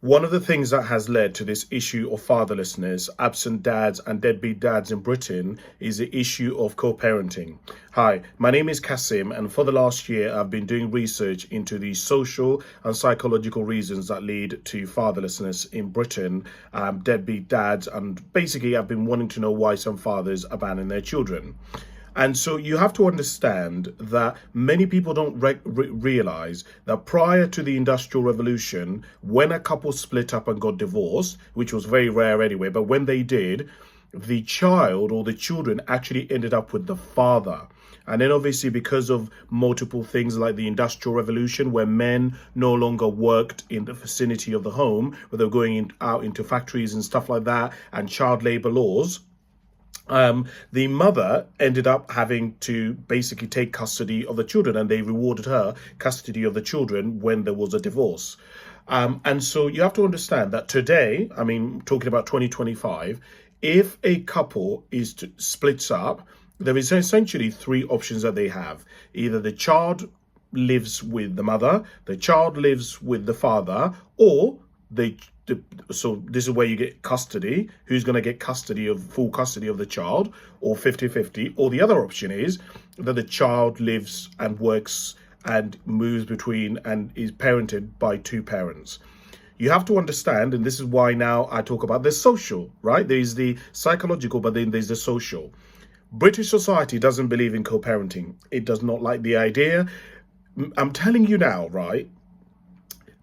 One of the things that has led to this issue of fatherlessness, absent dads and deadbeat dads in Britain is the issue of co-parenting. Hi, my name is Kasim, and for the last year I've been doing research into the social and psychological reasons that lead to fatherlessness in Britain, deadbeat dads, and basically I've been wanting to know why some fathers abandon their children. And so you have to understand that many people don't realize that prior to the Industrial Revolution, when a couple split up and got divorced, which was very rare anyway, but when they did, the child or the children actually ended up with the father. And then obviously because of multiple things like the Industrial Revolution, where men no longer worked in the vicinity of the home, where they were going out into factories and stuff like that, and child labor laws, the mother ended up having to basically take custody of the children, and they rewarded her custody of the children when there was a divorce. And so you have to understand that today, I mean, talking about 2025, if a couple splits up, there is essentially three options that they have. Either the child lives with the mother, the child lives with the father, or so this is where you get custody. Who's going to get full custody of the child, or 50-50? Or the other option is that the child lives and works and moves between and is parented by two parents. You have to understand, and this is why now I talk about the social, right? There's the psychological, but then there's the social. British society doesn't believe in co-parenting. It does not like the idea. I'm telling you now, right?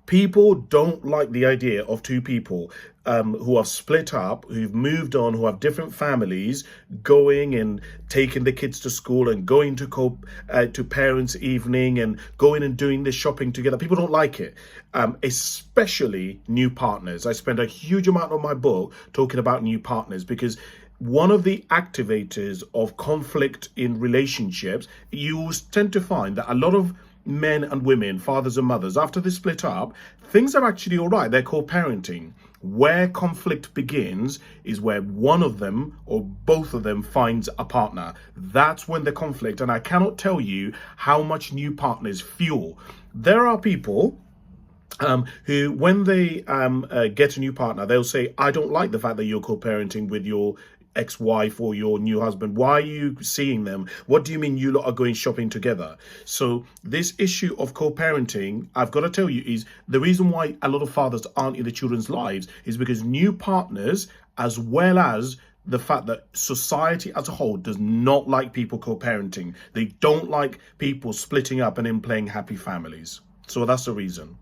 People don't like the idea of two people who are split up, who've moved on, who have different families, going and taking the kids to school and going to parents' evening and going and doing the shopping together. People don't like it, especially new partners. I spend a huge amount of my book talking about new partners because one of the activators of conflict in relationships, you tend to find that a lot of men and women, fathers and mothers, after they split up, things are actually all right. They're co-parenting. Where conflict begins is where one of them or both of them finds a partner. That's when the conflict, and I cannot tell you how much new partners fuel. There are people who, when they get a new partner, they'll say, I don't like the fact that you're co-parenting with your ex-wife or your new husband. Why are you seeing them? What do you mean you lot are going shopping together? So this issue of co-parenting, I've got to tell you, is the reason why a lot of fathers aren't in the children's lives is because new partners, as well as the fact that society as a whole does not like people co-parenting. They don't like people splitting up and then playing happy families. So that's the reason.